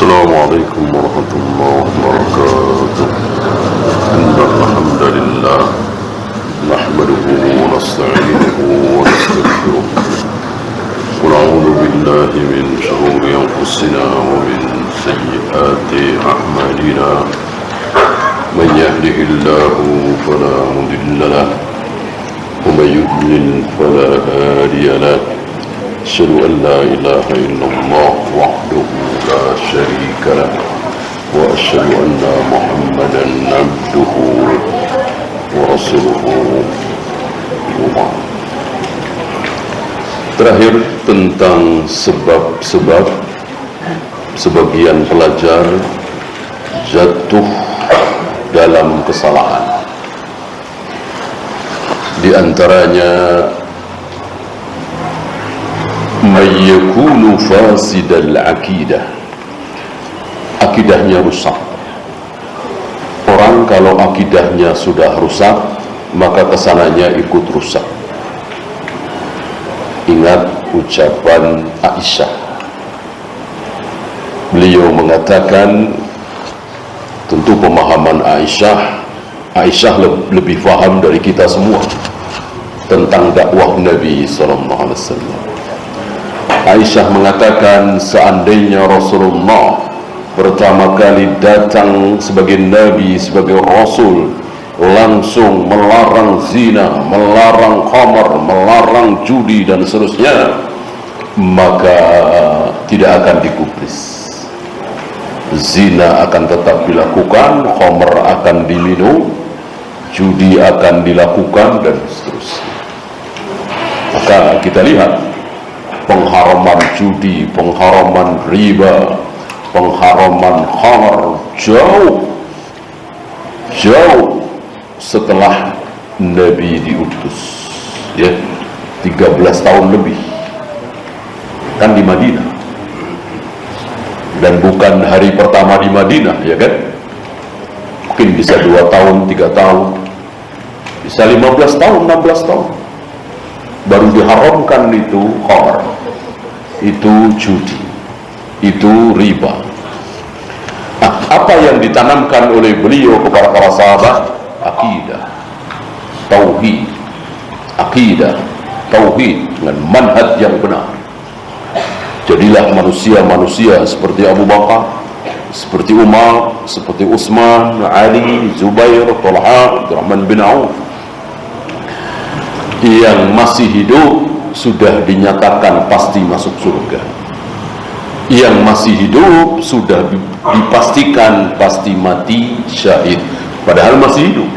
السلام عليكم ورحمة الله وبركاته. إن الحمد لله نحمده ونستعينه ونستغفره ونعوذ بالله من شرور أنفسنا ومن سيئات أعمالنا. من يهده الله فلا مضل له ومن يضلل فلا هادي له. أشهد أن لا إله إلا الله وحده لا شريك له وأشهد أن محمدا عبده ورسوله. Terakhir tentang sebab-sebab sebagian pelajar jatuh dalam kesalahan. Di antaranya mayyakunu fasidal akidah, akidahnya rusak. Orang kalau akidahnya sudah rusak, maka kesananya ikut rusak. Ingat ucapan Aisyah. Beliau mengatakan, tentu pemahaman Aisyah lebih faham dari kita semua tentang dakwah Nabi SAW. Aisyah mengatakan, seandainya Rasulullah pertama kali datang sebagai Nabi, sebagai Rasul, langsung melarang zina, melarang khamar, melarang judi dan seterusnya, maka tidak akan digubris. Zina akan tetap dilakukan, khamar akan diminum, judi akan dilakukan dan seterusnya. Maka kita lihat pengharaman judi, pengharaman riba, pengharaman khamar jauh setelah Nabi diutus, ya, 13 tahun lebih kan di Madinah, dan bukan hari pertama di Madinah, ya kan, mungkin bisa 2 tahun, 3 tahun, bisa 15 tahun, 16 tahun baru diharamkan itu khamar, itu judi, itu riba. Nah, apa yang ditanamkan oleh beliau kepada para sahabat? Akidah, tauhid, akidah, tauhid dengan manhaj yang benar. Jadilah manusia-manusia seperti Abu Bakar, seperti Umar, seperti Utsman, Ali, Zubair, Talha, Abdurrahman bin Auf, yang masih hidup sudah dinyatakan pasti masuk surga. Yang masih hidup sudah dipastikan pasti mati syahid, padahal masih hidup.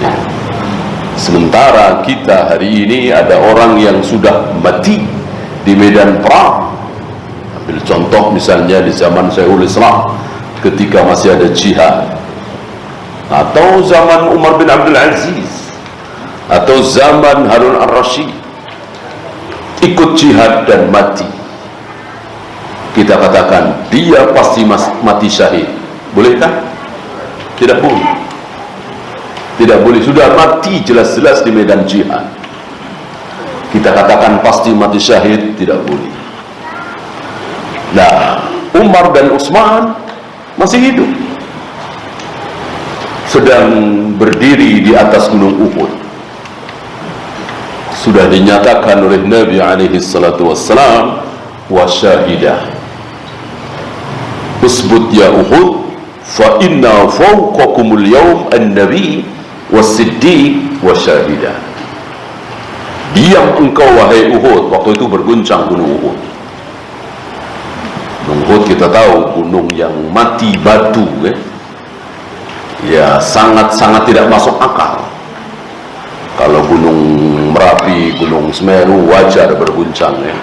Ya. Sementara kita hari ini ada orang yang sudah mati di medan perang. Ambil contoh misalnya di zaman Syekhul Islam ketika masih ada jihad, atau zaman Umar bin Abdul Aziz, atau zaman Harun Ar-Rasyid, ikut jihad dan mati. Kita katakan dia pasti mati syahid. Bolehkah? Tidak boleh. Tidak boleh. Sudah mati jelas-jelas di medan jihad, kita katakan pasti mati syahid? Tidak boleh. Nah, Umar dan Utsman masih hidup, sedang berdiri di atas gunung Uhud. Sudah dinyatakan oleh Nabi alaihi salatu wassalam, wa syahidah, usbut ya Uhud, fa inna fawqakumul yawm an-nabi was-siddiq wa syahidah. Diam engkau wahai Uhud. Waktu itu berguncang gunung Uhud. Gunung Uhud kita tahu gunung yang mati batu, ya sangat-sangat tidak masuk akal. Kalau gunung Merapi, gunung Semeru wajar berguncang, ya.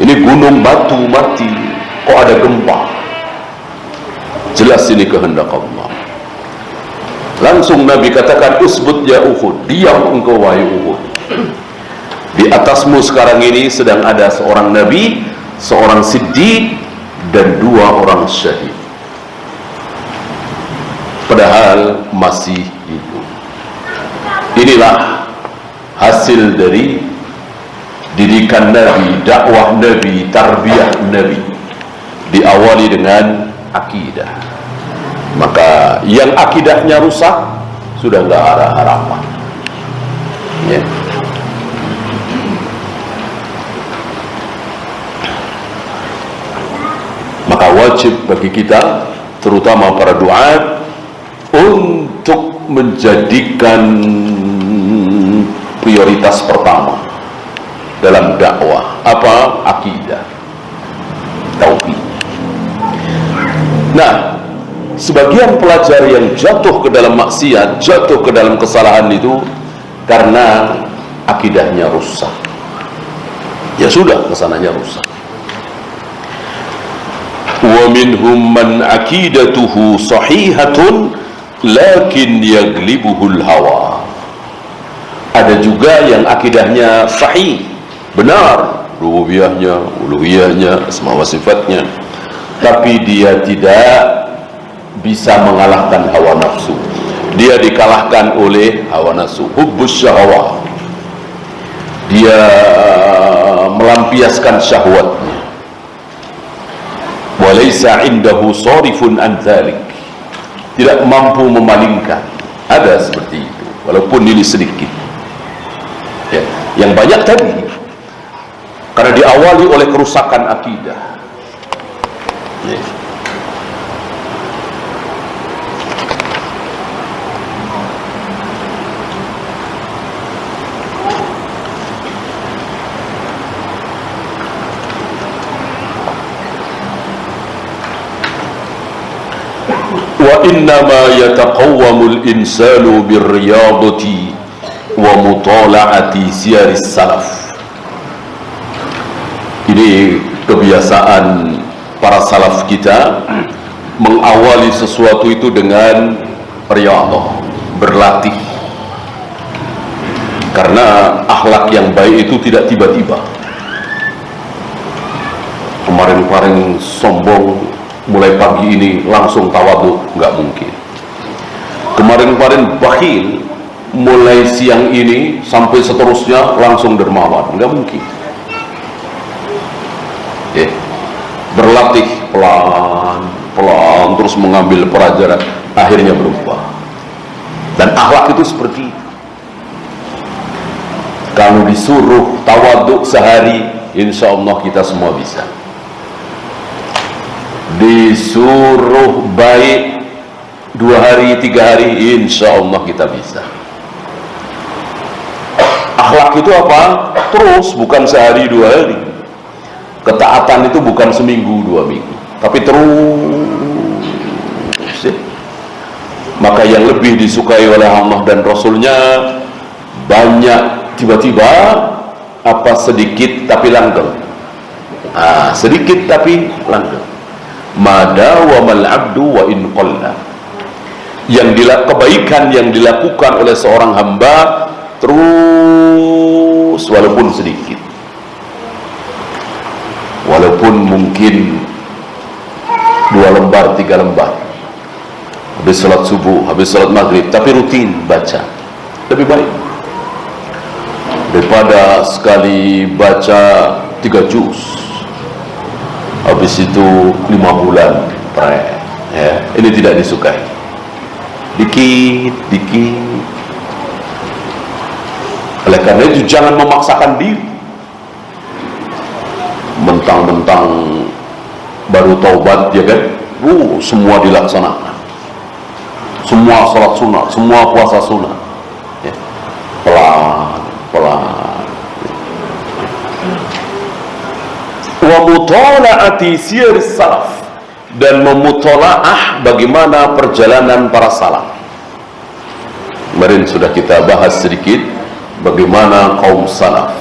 Ini gunung batu mati, kok ada gempa? Jelas ini kehendak Allah. Langsung Nabi katakan, usbut ya Uhud, diam engkau wahai Uhud. Di atasmu sekarang ini sedang ada seorang Nabi, seorang Siddiq, dan 2 orang syahid, padahal masih hidup. Inilah hasil dari didikan Nabi, dakwah Nabi, tarbiyah Nabi. diawali dengan akidah. Maka yang akidahnya rusak sudah nggak ada harapan, ya. Maka wajib bagi kita, terutama para duat, untuk menjadikan prioritas pertama dalam dakwah apa? Akidah, tauhid. Nah, sebagian pelajar yang jatuh ke dalam maksiat, jatuh ke dalam kesalahan itu karena akidahnya rusak. Ya sudah, kesananya rusak. Wa minhum man aqidatuhu sahihatun lakin yaglibuhul hawa. Ada juga yang akidahnya sahih, benar, rububiyahnya, uluhiyahnya, asma wa sifatnya, tapi dia tidak bisa mengalahkan hawa nafsu. Dia dikalahkan oleh hawa nafsu, hubbus syahwat. Dia melampiaskan syahwatnya. Walaysa indahu sarifun an dzalik. Tidak mampu memalingkan. Ada seperti itu, walaupun ini sedikit, ya. Yang banyak tadi karena diawali oleh kerusakan akidah, ya. Wa innama yataqawwamul insanu birriyadati wa mutala'ati siyaris salaf. Ini kebiasaan para salaf kita, mengawali sesuatu itu dengan riyadhah, berlatih. Karena akhlak yang baik itu tidak tiba-tiba. Kemarin-kemarin sombong, mulai pagi ini langsung tawadhu, nggak mungkin. Kemarin-kemarin bakhil, mulai siang ini sampai seterusnya langsung dermawan, nggak mungkin. Berlatih pelan-pelan, terus mengambil pelajaran, akhirnya berubah. Dan akhlak itu seperti itu. Kalau disuruh tawadhu sehari, insya Allah kita semua bisa. Disuruh baik 2 hari, 3 hari, insya Allah kita bisa. Akhlak itu apa? Terus, bukan sehari 2 hari. Ketaatan itu bukan seminggu 2 minggu, tapi terus, ya. Maka yang lebih disukai oleh Allah dan Rasulnya banyak, tiba-tiba apa, sedikit tapi langgeng. Sedikit tapi langgeng. Mada wa mal abdu wa in qalla. Kebaikan yang dilakukan oleh seorang hamba terus, walaupun sedikit, walaupun mungkin 2 lembar 3 lembar habis salat subuh, habis salat maghrib, tapi rutin baca, lebih baik daripada sekali baca 3 juz habis itu 5 bulan ya. Ini tidak disukai. Dikit. Oleh karena itu jangan memaksakan diri. Mentang-mentang baru taubat, ya kan, semua dilaksanakan, semua salat sunat, semua puasa sunat, ya. Pelan. Wa mutala'ati siyaris salaf, dan memutola'ah bagaimana perjalanan para salaf. Kemarin sudah kita bahas sedikit bagaimana kaum salaf,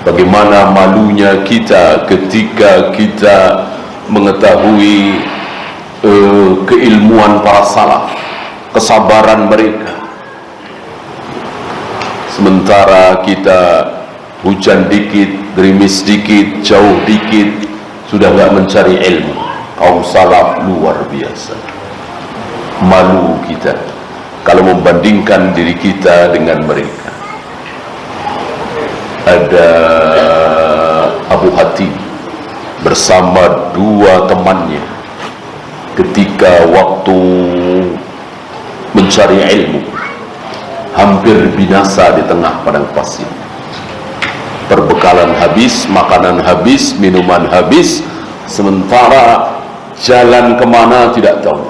bagaimana malunya kita ketika kita mengetahui keilmuan para salaf, kesabaran mereka. Sementara kita hujan dikit, gerimis dikit, jauh dikit, sudah nggak mencari ilmu. Kaum salaf luar biasa. Malu kita kalau membandingkan diri kita dengan mereka. Ada Abu Hatim bersama dua temannya ketika waktu mencari ilmu, hampir binasa di tengah padang pasir. Perbekalan habis, makanan habis, minuman habis, sementara jalan kemana tidak tahu.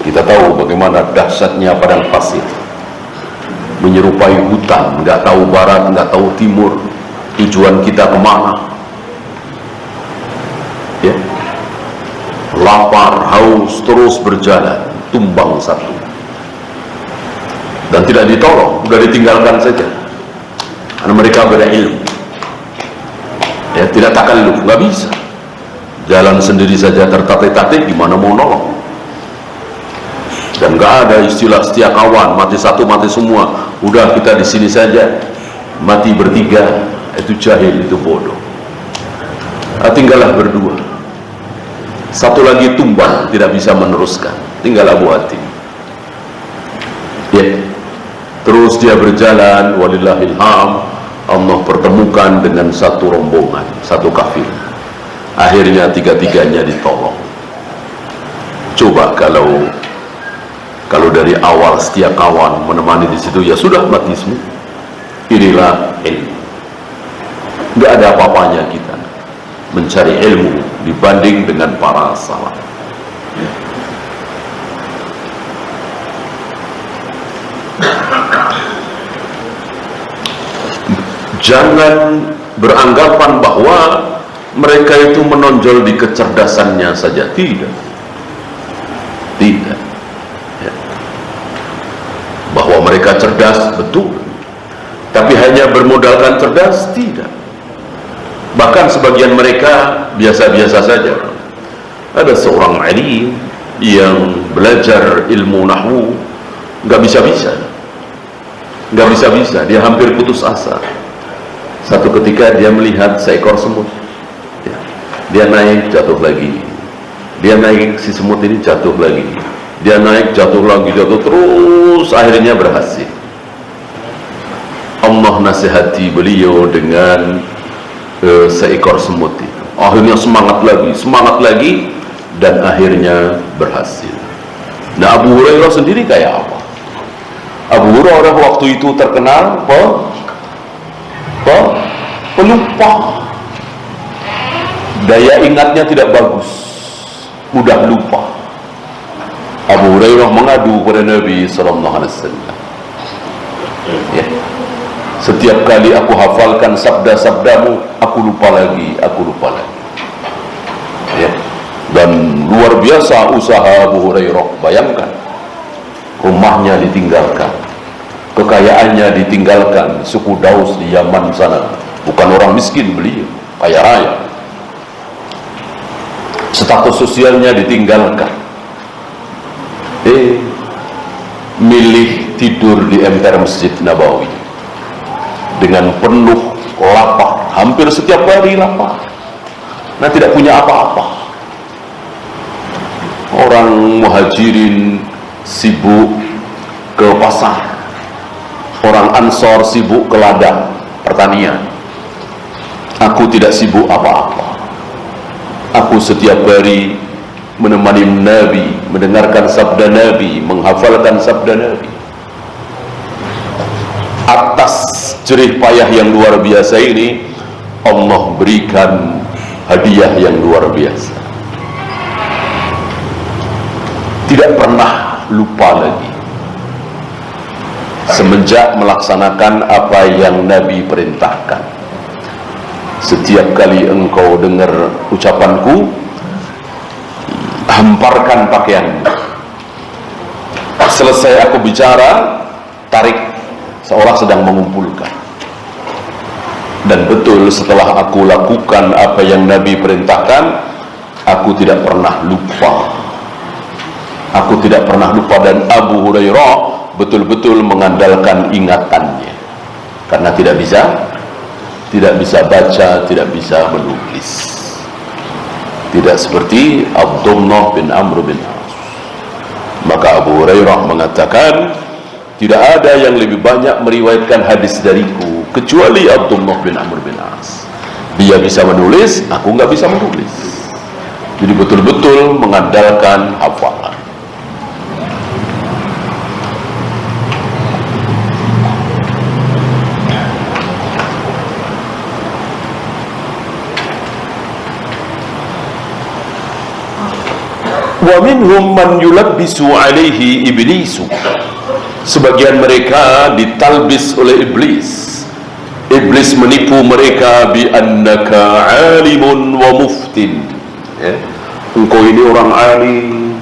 Kita tahu bagaimana dahsyatnya padang pasir, menyerupai hutan, nggak tahu barat, nggak tahu timur, tujuan kita kemana, ya. Lapar, haus, terus berjalan, tumbang satu dan tidak ditolong, sudah ditinggalkan saja karena mereka berilmu, ya. Tidak takalluf, nggak bisa jalan sendiri saja tertatih-tatih, gimana mau nolong. Dan nggak ada istilah setia kawan, mati satu mati semua, udah kita di sini saja mati bertiga, itu jahil, itu bodoh. Tinggallah berdua, satu lagi tumbang, tidak bisa meneruskan, tinggal Abu Hatim, ya. Terus dia berjalan, walillahilham, Allah pertemukan dengan satu rombongan, satu kafir. Akhirnya tiga-tiganya ditolong. Coba kalau dari awal setia kawan menemani di situ, ya sudah mati semua. Inilah ilmu. Nggak ada apa-apanya kita mencari ilmu dibanding dengan para salaf. Jangan beranggapan bahwa mereka itu menonjol di kecerdasannya saja. Tidak. Ya. Bahwa mereka cerdas, betul, tapi hanya bermodalkan cerdas, tidak. Bahkan sebagian mereka biasa-biasa saja. Ada seorang alim yang belajar ilmu nahwu, nggak bisa-bisa, dia hampir putus asa. Satu ketika dia melihat seekor semut, ya. Dia naik, jatuh lagi, dia naik, si semut ini jatuh lagi, dia naik, jatuh lagi, jatuh terus, akhirnya berhasil. Allah nasihati beliau dengan seekor semut itu. Akhirnya semangat lagi, dan akhirnya berhasil. Nah, Abu Hurairah sendiri kayak apa? Abu Hurairah waktu itu terkenal pelupa, daya ingatnya tidak bagus, mudah lupa. Abu Hurairah mengadu kepada Nabi sallallahu alaihi wasallam, ya, setiap kali aku hafalkan sabda-sabdamu, aku lupa lagi, ya. Dan luar biasa usaha Abu Hurairah. Bayangkan, rumahnya ditinggalkan, kekayaannya ditinggalkan, suku Daus di Yaman sana, bukan orang miskin beliau, kaya raya, status sosialnya ditinggalkan, milih tidur di emper Masjid Nabawi dengan penuh lapar, hampir setiap hari lapar, nah tidak punya apa-apa. Orang muhajirin sibuk ke pasar, orang ansor sibuk ke ladang pertanian. Aku tidak sibuk apa-apa. Aku setiap hari menemani Nabi, mendengarkan sabda Nabi, menghafalkan sabda Nabi. Atas jerih payah yang luar biasa ini, Allah berikan hadiah yang luar biasa. Tidak pernah lupa lagi semenjak melaksanakan apa yang Nabi perintahkan. Setiap kali engkau dengar ucapanku, hamparkan pakaianmu. Selesai aku bicara, tarik, seolah sedang mengumpulkan. Dan betul, setelah aku lakukan apa yang Nabi perintahkan, aku tidak pernah lupa. Dan Abu Hurairah betul-betul mengandalkan ingatannya, karena tidak bisa baca, tidak bisa menulis. Tidak seperti Abdullah bin Amr bin As. Maka Abu Hurairah mengatakan, tidak ada yang lebih banyak meriwayatkan hadis dariku kecuali Abdullah bin Amr bin As. Dia bisa menulis, aku nggak bisa menulis. Jadi betul-betul mengandalkan hafalan. Wa minhum man yulabbisu alaihi iblisu. Sebagian mereka ditalbis oleh iblis. Iblis menipu mereka bi annaka alimun wa muftin. Ya. Engkau ini orang alim,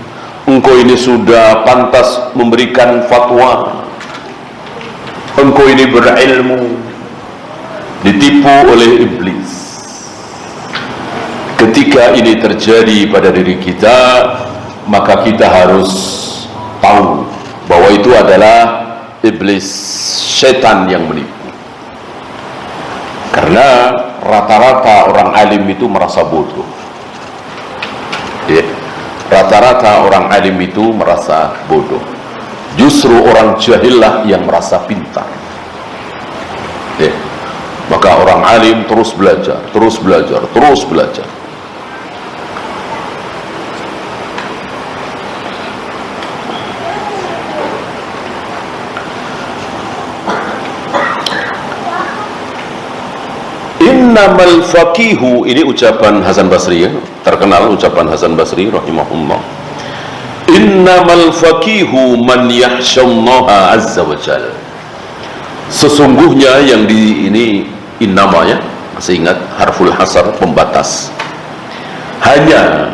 engkau ini sudah pantas memberikan fatwa, engkau ini berilmu. Ditipu oleh iblis. Ketika ini terjadi pada diri kita, maka kita harus tahu bahwa itu adalah iblis, setan yang menipu. Karena rata-rata orang alim itu merasa bodoh. Ya. Rata-rata orang alim itu merasa bodoh. Justru orang jahillah yang merasa pintar. Ya. Maka orang alim terus belajar, terus belajar, terus belajar. Innamal faqihu, ini ucapan Hasan Basri ya, terkenal ucapan Hasan Basri rahimahullah. Innamal faqihu man yakhshallaha azza wa jalla. Sesungguhnya yang di ini innama ya, masih ingat harful hasar pembatas. Hanya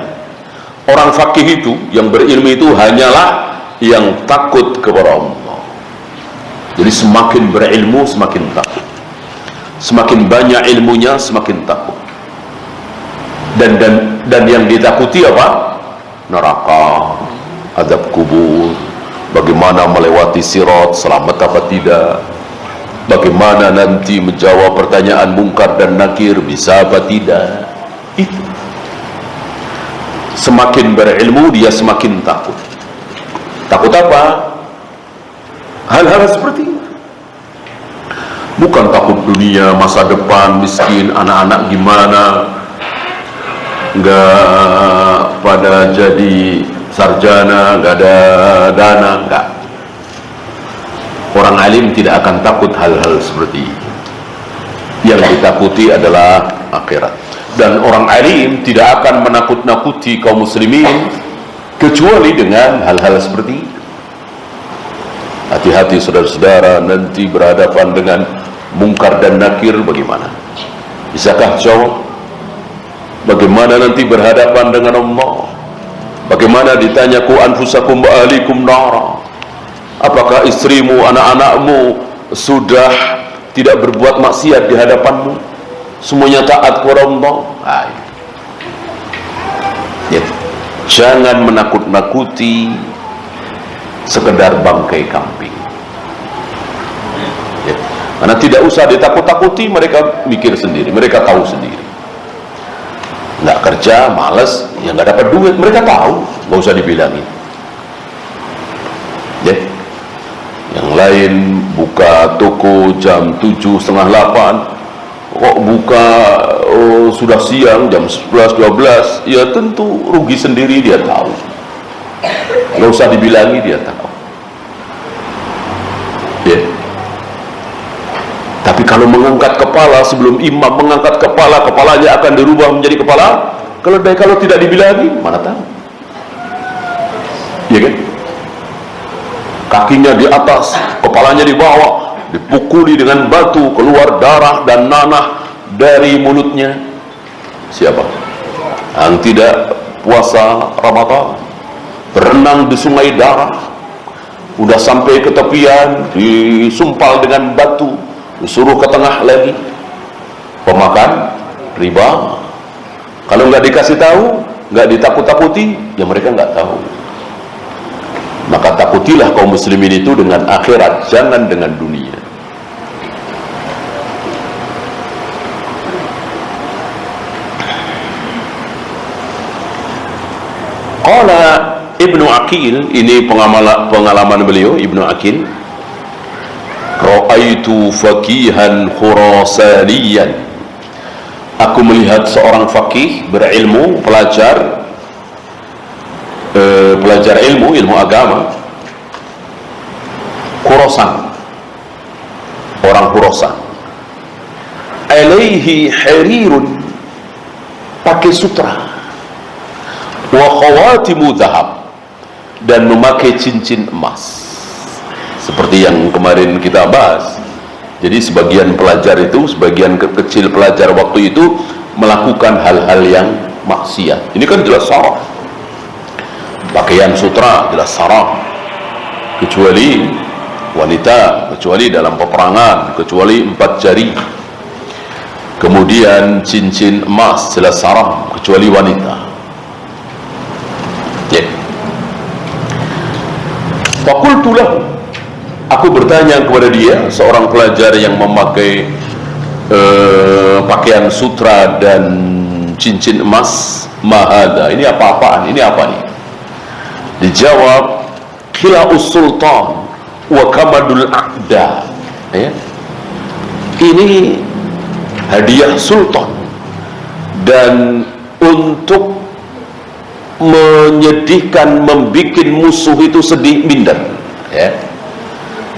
orang faqih itu, yang berilmu itu hanyalah yang takut kepada Allah. Jadi semakin berilmu semakin takut. Semakin banyak ilmunya semakin takut. Dan yang ditakuti apa? Neraka, azab kubur, bagaimana melewati sirat, selamat apa tidak, bagaimana nanti menjawab pertanyaan mungkar dan nakir, bisa apa tidak. Itu semakin berilmu dia semakin takut. Takut apa? Hal-hal seperti itu. Bukan takut dunia, masa depan, miskin, anak-anak gimana, nggak pada jadi sarjana, nggak ada dana, nggak. Orang alim tidak akan takut hal-hal seperti itu. Yang ditakuti adalah akhirat. Dan orang alim tidak akan menakut-nakuti kaum muslimin kecuali dengan hal-hal seperti itu. Hati-hati saudara-saudara, nanti berhadapan dengan mungkar dan nakir bagaimana? Bisakah jawab? Bagaimana nanti berhadapan dengan Allah? Bagaimana ditanya ku anfusakum wa ahlikum nara? Apakah istrimu, anak-anakmu sudah tidak berbuat maksiat di hadapanmu? Semuanya taat kepada Allah? Ya. Jangan menakut-nakuti sekedar bangkai kambing. Ya. Karena tidak usah ditakut-takuti, mereka mikir sendiri, mereka tahu sendiri. Nggak kerja, malas, ya nggak dapat duit, mereka tahu, nggak usah dibilangin. Ya. Yang lain buka toko jam 7, setengah 8, kok buka sudah siang jam 11, 12, ya tentu rugi sendiri, dia tahu. Nggak usah dibilangi, dia tahu. Ya. Tapi kalau mengangkat kepala, sebelum imam mengangkat kepala, kepalanya akan dirubah menjadi kepala keledai. Kalau tidak dibilangi, mana tahu. Iya kan? Kakinya di atas, kepalanya di bawah, dipukuli dengan batu, keluar darah dan nanah dari mulutnya. Siapa? Yang tidak puasa Ramadan, berenang di sungai darah, udah sampai ke tepian, disumpal dengan batu, disuruh ke tengah lagi. Pemakan riba. Kalau nggak dikasih tahu, nggak ditakut-takuti, ya mereka nggak tahu. Maka takutilah kaum muslimin itu dengan akhirat, jangan dengan dunia. Qala Ibnu Aqil, ini pengalaman beliau Ibnu Aqil, ra'aitu faqihan khurasaniyan Aku melihat seorang faqih berilmu, pelajar ilmu agama, Khurasan, orang Khurasan, alaihi harirun, pakai sutra, wa khawatimu dhahab, dan memakai cincin emas, seperti yang kemarin kita bahas. Jadi sebagian pelajar itu, sebagian kecil pelajar waktu itu melakukan hal-hal yang maksiat. Ini kan jelas salah. Pakaian sutra jelas haram, kecuali wanita, kecuali dalam peperangan, kecuali 4 jari. Kemudian cincin emas jelas haram, kecuali wanita. Fakultu lahu, aku bertanya kepada dia, seorang pelajar yang memakai pakaian sutra dan cincin emas, mahada, ini apa-apaan, ini apa nih? Dijawab, khila'us sultan wa kamadul a'da, ya. Ini hadiah sultan, dan untuk menyedihkan, membikin musuh itu sedih, minder, ya.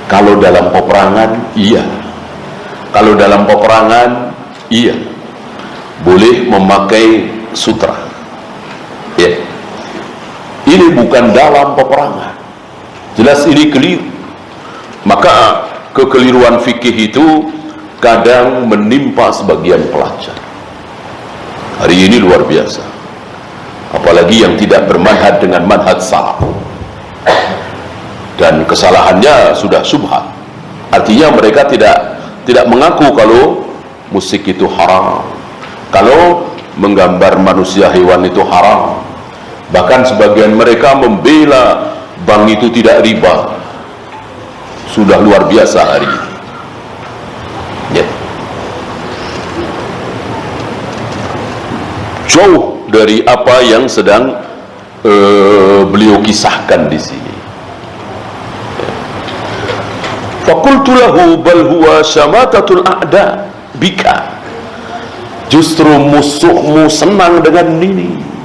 Kalau dalam peperangan, iya. Kalau dalam peperangan, iya, boleh memakai sutra, ya. Ini bukan dalam peperangan, jelas ini keliru. Maka kekeliruan fikih itu kadang menimpa sebagian pelajar. Hari ini luar biasa, apalagi yang tidak bermanhaj dengan manhaj salaf, dan kesalahannya sudah syubhat. Artinya mereka tidak mengaku kalau musik itu haram, kalau menggambar manusia hewan itu haram. Bahkan sebagian mereka membela bank itu tidak riba. Sudah luar biasa hari ini, ya. Jauh dari apa yang sedang beliau kisahkan di sini. Fakultu lahu bal huwa syamatatul a'da bika, justru musuhmu senang dengan ini.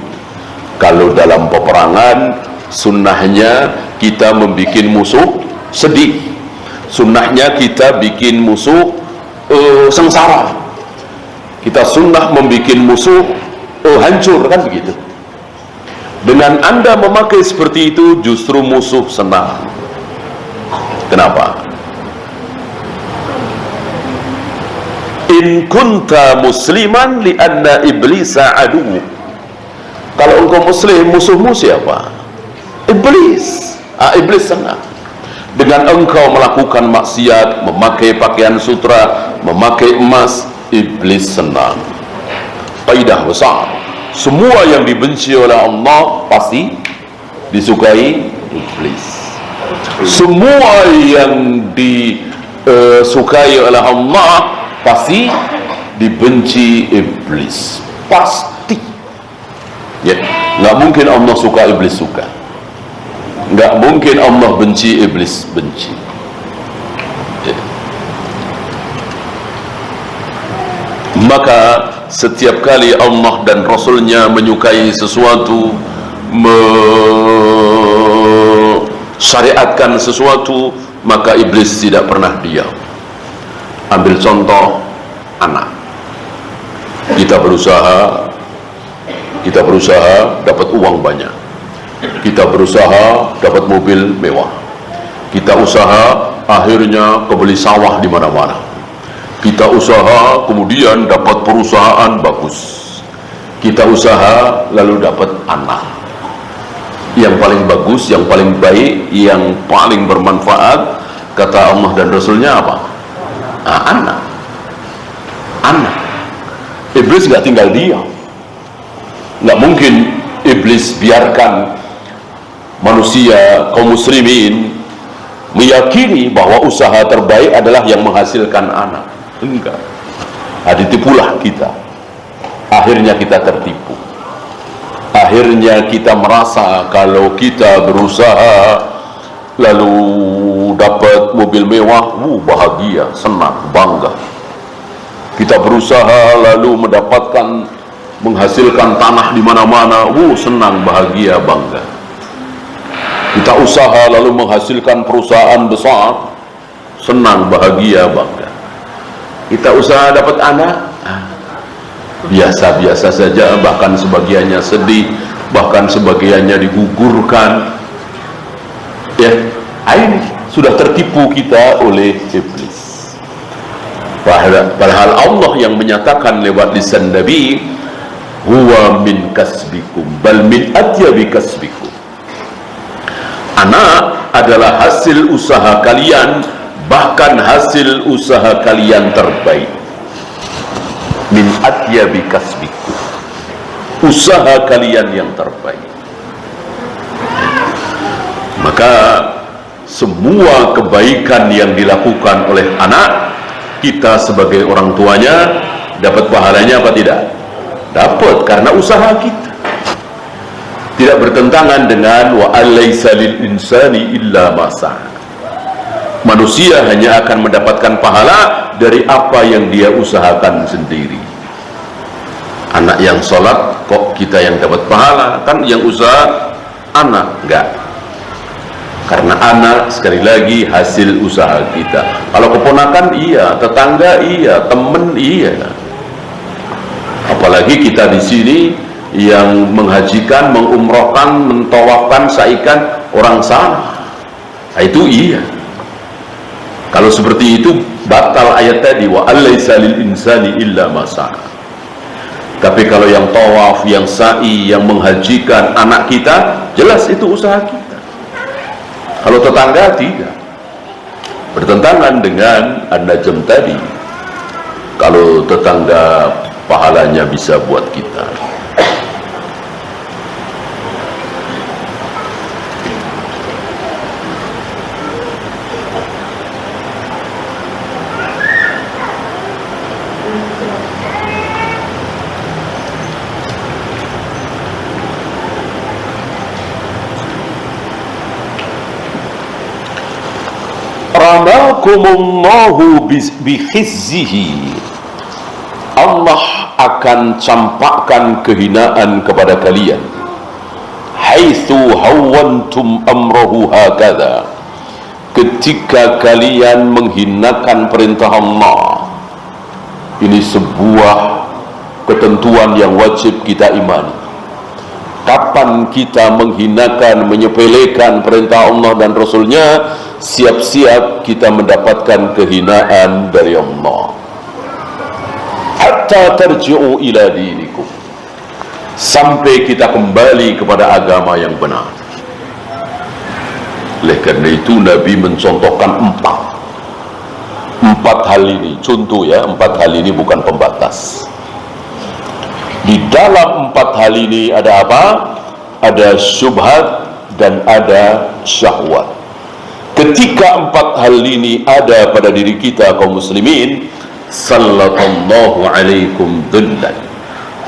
Kalau dalam peperangan, sunnahnya kita membuat musuh sedih, sunnahnya kita bikin musuh sengsara, kita sunnah membuat musuh hancur, kan begitu. Dengan Anda memakai seperti itu, justru musuh senang. Kenapa? In kunta musliman li anna iblisa adu. Kalau engkau muslim, musuhmu siapa? Iblis. Iblis senang dengan engkau melakukan maksiat, memakai pakaian sutra, memakai emas. Iblis senang. Kaidah besar, semua yang dibenci oleh Allah pasti disukai iblis. Semua yang disukai oleh Allah pasti dibenci iblis, pasti, ya. Nggak mungkin Allah suka, iblis suka. Nggak mungkin Allah benci, iblis benci, ya. Maka setiap kali Allah dan Rasulnya menyukai sesuatu, mensyariatkan sesuatu, maka iblis tidak pernah diam. Ambil contoh anak. Kita berusaha dapat uang banyak, kita berusaha dapat mobil mewah, kita usaha akhirnya kebeli sawah di mana-mana, kita usaha kemudian dapat perusahaan bagus, kita usaha lalu dapat anak yang paling bagus, yang paling baik, yang paling bermanfaat. Kata Allah dan Rasulnya apa? Anak. Iblis nggak tinggal diam. Nggak mungkin iblis biarkan manusia, kaum muslimin meyakini bahwa usaha terbaik adalah yang menghasilkan anak. Enggak. Ditipulah kita. Akhirnya kita tertipu. Akhirnya kita merasa kalau kita berusaha lalu dapat mobil mewah, bahagia, senang, bangga. Kita berusaha lalu menghasilkan tanah di mana-mana, senang, bahagia, bangga. Kita usaha lalu menghasilkan perusahaan besar, senang, bahagia, bangga. Kita usaha dapat anak, biasa-biasa saja, bahkan sebagiannya sedih, bahkan sebagiannya digugurkan. Ya, ini sudah tertipu kita oleh iblis. Padahal Allah yang menyatakan lewat lisan Nabi, huwa min kasbikum bal min atyabi kasbikum. Anak adalah hasil usaha kalian, bahkan hasil usaha kalian terbaik. Min atyabi kasbikum, usaha kalian yang terbaik. Maka semua kebaikan yang dilakukan oleh anak, kita sebagai orang tuanya dapat pahalanya apa tidak? Dapat, karena usaha kita. Tidak bertentangan dengan wa alaysa lil insani illa ma sa'a. Manusia hanya akan mendapatkan pahala dari apa yang dia usahakan sendiri. Anak yang sholat kok kita yang dapat pahala? Kan yang usaha anak, enggak. Karena anak sekali lagi hasil usaha kita. Kalau keponakan iya, tetangga iya, temen iya. Apalagi kita di sini yang menghajikan, mengumrohkan, mentawafkan, saikan orang sana. Nah, itu iya. Kalau seperti itu batal ayat tadi, wa alaysa lil insani illa ma sa'a. Tapi kalau yang tawaf, yang sa'i, yang menghajikan anak kita, jelas itu usaha kita. Kalau tetangga tidak. Bertentangan dengan an-najm tadi. Kalau tetangga pahalanya bisa buat kita. Ramakumullahu bikhizzihi, Allah akan campakkan kehinaan kepada kalian. Haitsu hawantum amrahu hakadha, ketika kalian menghinakan perintah Allah. Ini sebuah ketentuan yang wajib kita imani. Kapan kita menghinakan, menyepelekan perintah Allah dan Rasulnya, siap-siap kita mendapatkan kehinaan dari Allah. Hatta tarji'u ila dinikum, sampai kita kembali kepada agama yang benar. Oleh karena itu Nabi mencontohkan empat hal ini. Contoh ya, 4 hal ini bukan pembatas. Di dalam 4 hal ini ada apa? Ada syubhat dan ada syahwat. Ketika 4 hal ini ada pada diri kita kaum muslimin, sallallahu alaikum dhullan,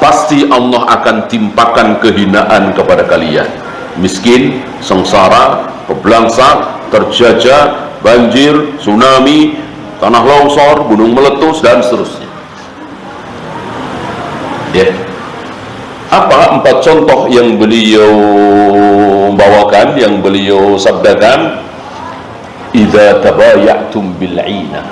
pasti Allah akan timpakan kehinaan kepada kalian. Miskin, sengsara, kebelangsak, terjajah, banjir, tsunami, tanah longsor, gunung meletus dan seterusnya. Ya. Apa 4 contoh yang beliau bawakan, yang beliau sabdakan? Idza tabayatum bil 'ina,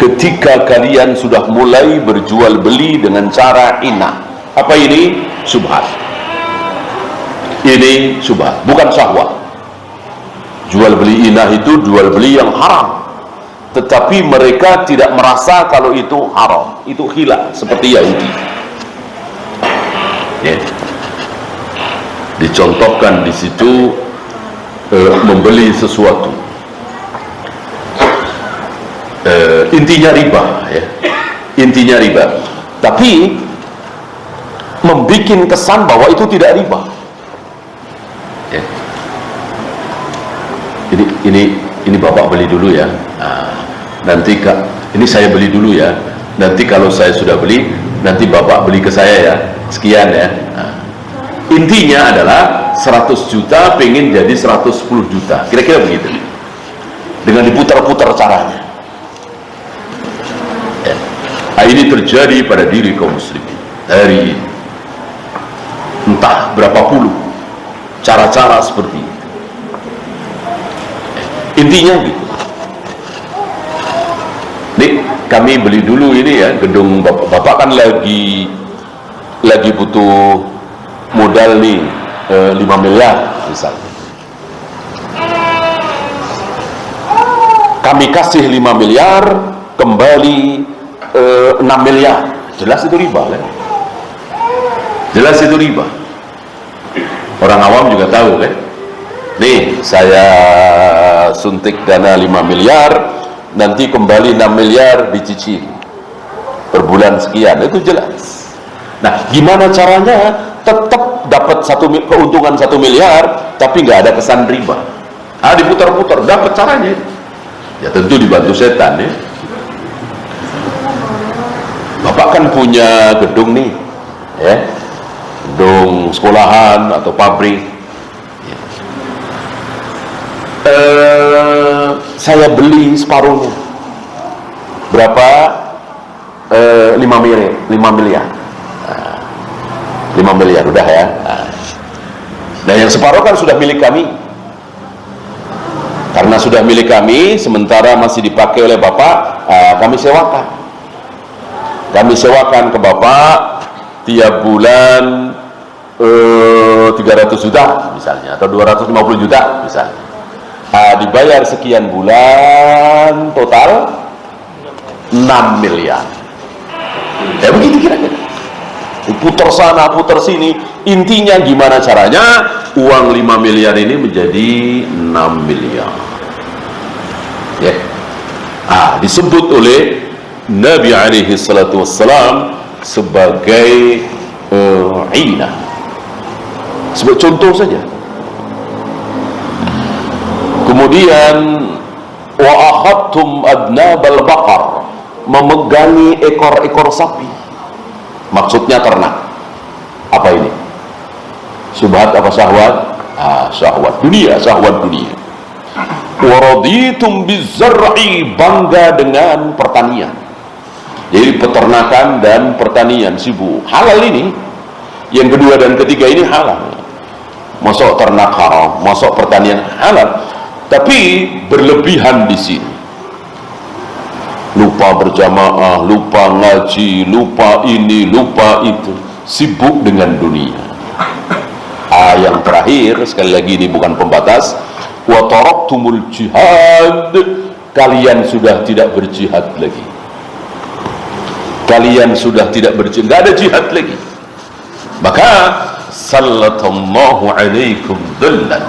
ketika kalian sudah mulai berjual beli dengan cara ina. Apa ini? Syubhat. Ini syubhat, bukan syahwat. Jual beli inah itu jual beli yang haram, tetapi mereka tidak merasa kalau itu haram, itu khilaf, seperti Yahudi. Ya. Dicontohkan di situ membeli sesuatu, intinya riba, ya. Intinya riba, tapi membuat kesan bahwa itu tidak riba. Ya. Ini bapak beli dulu ya. Nanti ini saya beli dulu ya. Nanti kalau saya sudah beli, nanti bapak beli ke saya ya. Sekian ya. Intinya adalah 100 juta pengen jadi 110 juta. Kira-kira begitu. Dengan diputar-putar caranya. Ya. Ini terjadi pada diri kaum muslimin hari ini. Entah berapa puluh cara-cara seperti itu. Intinya gitu. Nih, kami beli dulu ini ya, gedung bapak kan lagi butuh modal nih 5 miliar misalnya. Kami kasih 5 miliar, kembali 6 miliar. Jelas itu riba kan? Jelas itu riba. Orang awam juga tahu kan? Nih, saya suntik dana 5 miliar, nanti kembali 6 miliar dicicil per bulan sekian. Itu jelas. Nah, gimana caranya tetap dapat keuntungan 1 miliar tapi nggak ada kesan riba? Diputar-putar, dapat caranya. Ya tentu dibantu setan ya. Bapak kan punya gedung nih, ya, gedung sekolahan atau pabrik. Ya. Saya beli separuhnya. Berapa? 5 miliar. 5 miliar udah ya. Nah, yang separuh kan sudah milik kami. Karena sudah milik kami, sementara masih dipakai oleh Bapak, kami sewakan. Kami sewakan ke Bapak tiap bulan 300 juta misalnya, atau 250 juta misalnya. Dibayar sekian bulan, total 6 miliar. Ya begitu kira-kira. Putar sana, putar sini. Intinya gimana caranya uang 5 miliar ini menjadi 6 miliar. Ya. Disebut oleh Nabi alaihi salatu wassalam sebagai ina. Sebagai contoh saja. Kemudian wa akhadtum adnabal baqar, memegangi ekor-ekor sapi. Maksudnya ternak. Apa ini? Subhat apa syahwat? Syahwat dunia, syahwat dunia. Wa raditum bizzar'i, bangga dengan pertanian. Jadi peternakan dan pertanian sibuk. Halal ini. Yang kedua dan ketiga ini halal. Masuk ternak haram, masuk pertanian halal. Tapi berlebihan di sini. Lupa berjamaah, lupa ngaji, lupa ini, lupa itu, sibuk dengan dunia. Yang terakhir, sekali lagi ini bukan pembatas, wa taraktumul jihad, kalian sudah tidak berjihad lagi. Kalian sudah tidak berjihad, tidak ada jihad lagi. Maka sallallahu alaikum dhullan,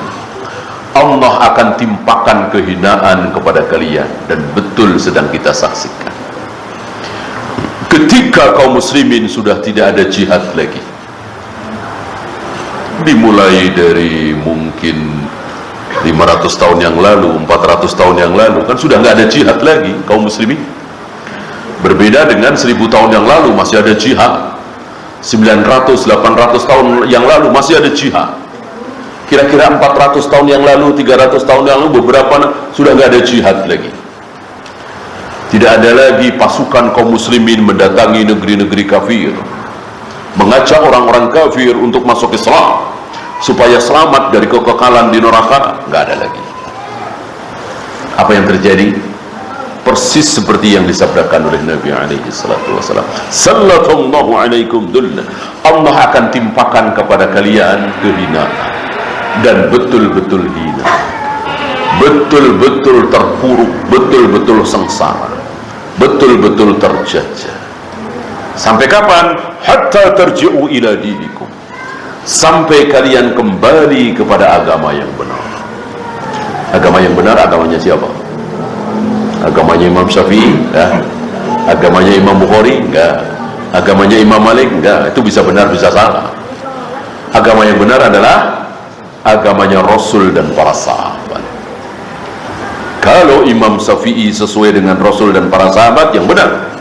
Allah akan timpakan kehinaan kepada kalian, dan betul sedang kita saksikan. Ketika kaum muslimin sudah tidak ada jihad lagi, dimulai dari mungkin 500 tahun yang lalu, 400 tahun yang lalu, kan sudah nggak ada jihad lagi kaum muslimin. Berbeda dengan 1000 tahun yang lalu masih ada jihad, 900, 800 tahun yang lalu masih ada jihad. Kira-kira 400 tahun yang lalu, 300 tahun yang lalu, beberapa sudah nggak ada jihad lagi. Tidak ada lagi pasukan kaum muslimin mendatangi negeri-negeri kafir, mengajak orang-orang kafir untuk masuk Islam supaya selamat dari kekekalan di neraka. Nggak ada lagi. Apa yang terjadi? Persis seperti yang disabdakan oleh Nabi alaihi salatu wasallam, sallallahu alaikum dhullan, Allah akan timpakan kepada kalian kehinaan, dan betul-betul hina, betul-betul terpuruk, betul-betul sengsara, betul-betul terjajah. Sampai kapan? Hatta tarji'u ila dinikum, sampai kalian kembali kepada agama yang benar. Agama yang benar agamanya siapa? Agamanya Imam Syafi'i? Ya. Agamanya Imam Bukhari? Enggak. Agamanya Imam Malik? Enggak. Itu bisa benar, bisa salah. Agama yang benar adalah agamanya Rasul dan para sahabat. Kalau Imam Syafi'i sesuai dengan Rasul dan para sahabat, yang benar.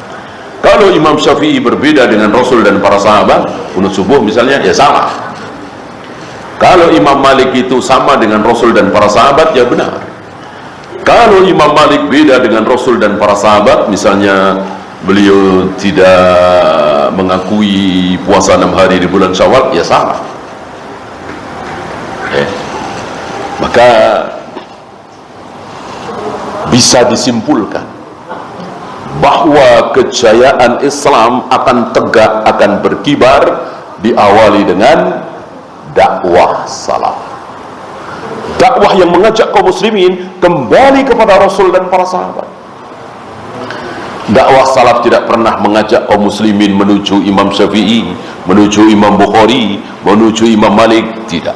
Kalau Imam Syafi'i berbeda dengan Rasul dan para sahabat, kunut subuh misalnya, ya salah. Kalau Imam Malik itu sama dengan Rasul dan para sahabat, ya benar. Kalau Imam Malik beda dengan Rasul dan para sahabat, misalnya beliau tidak mengakui puasa 6 hari di bulan Syawal, ya salah. Maka bisa disimpulkan bahwa kejayaan Islam akan tegak, akan berkibar diawali dengan dakwah salaf. Dakwah yang mengajak kaum muslimin kembali kepada Rasul dan para sahabat. Dakwah salaf tidak pernah mengajak kaum muslimin menuju Imam Syafi'i, menuju Imam Bukhari, menuju Imam Malik, tidak.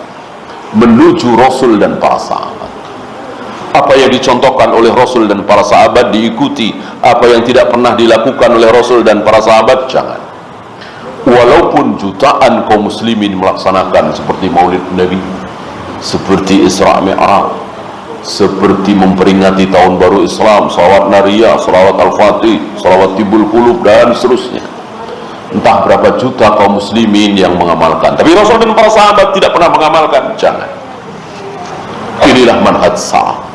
Menuju Rasul dan para sahabat. Apa yang dicontohkan oleh Rasul dan para sahabat diikuti, apa yang tidak pernah dilakukan oleh Rasul dan para sahabat jangan. Walaupun jutaan kaum muslimin melaksanakan seperti Maulid Nabi, seperti Isra Mi'raj, seperti memperingati tahun baru Islam, salawat nariyah, salawat al-fatih, salawat tibul qulub, dan seterusnya. Entah berapa juta kaum muslimin yang mengamalkan, tapi Rasul dan para sahabat tidak pernah mengamalkan, jangan. Inilah manhaj salaf.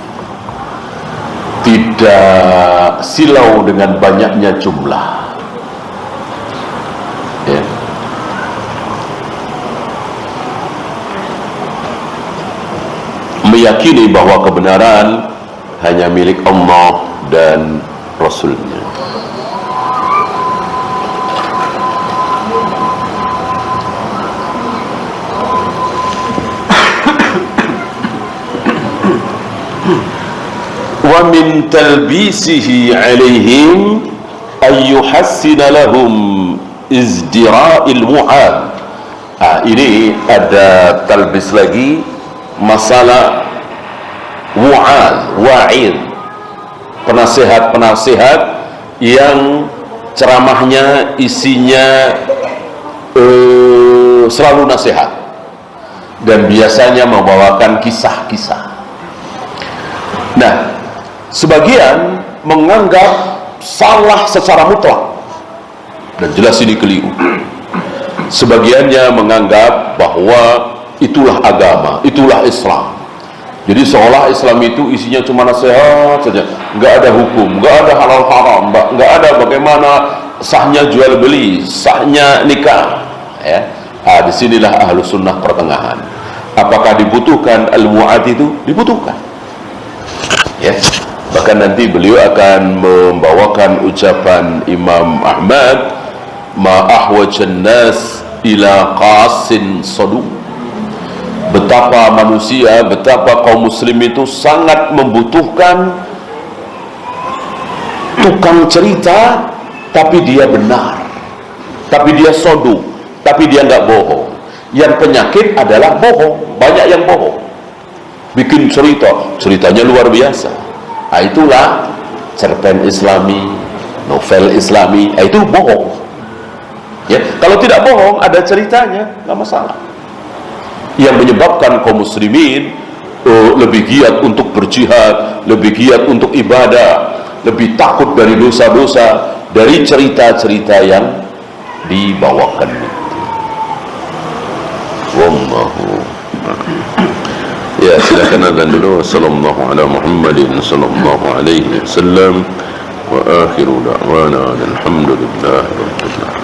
Tidak silau dengan banyaknya jumlah, ya. Meyakini bahwa kebenaran hanya milik Allah dan Rasulnya. Wa min talbisihi alaihim ay yuhassina lahum izdira'il mu'ad. Ini ada talbis lagi, masalah wa'id, penasihat-penasihat yang ceramahnya isinya selalu nasihat dan biasanya membawakan kisah-kisah. Nah, sebagian menganggap salah secara mutlak dan jelas ini keliru. Sebagiannya menganggap bahwa itulah agama, itulah Islam. Jadi seolah Islam itu isinya cuma nasihat saja, nggak ada hukum, nggak ada halal haram, nggak ada bagaimana sahnya jual beli, sahnya nikah. Ya, disinilah ahlu sunnah pertengahan. Apakah dibutuhkan al-mu'ad itu? Dibutuhkan. Ya, bahkan nanti beliau akan membawakan ucapan Imam Ahmad, ma ahwajan nas ila qasin sadum. Betapa manusia, betapa kaum muslim itu sangat membutuhkan tukang cerita, tapi dia benar, tapi dia sodu, tapi dia nggak bohong. Yang penyakit adalah bohong, banyak yang bohong, bikin cerita, ceritanya luar biasa. Nah, itulah cerpen Islami, novel Islami, itu bohong. Ya, kalau tidak bohong, ada ceritanya, nggak masalah. Yang menyebabkan kaum muslimin lebih giat untuk berjihad, lebih giat untuk ibadah, lebih takut dari dosa-dosa, dari cerita-cerita yang dibawakan itu. Wallahu. Ya, silakan azan dulu. Sallallahu ala Muhammadin sallallahu alaihi wasallam wa akhiru da'wana alhamdulillah rabbil alamin.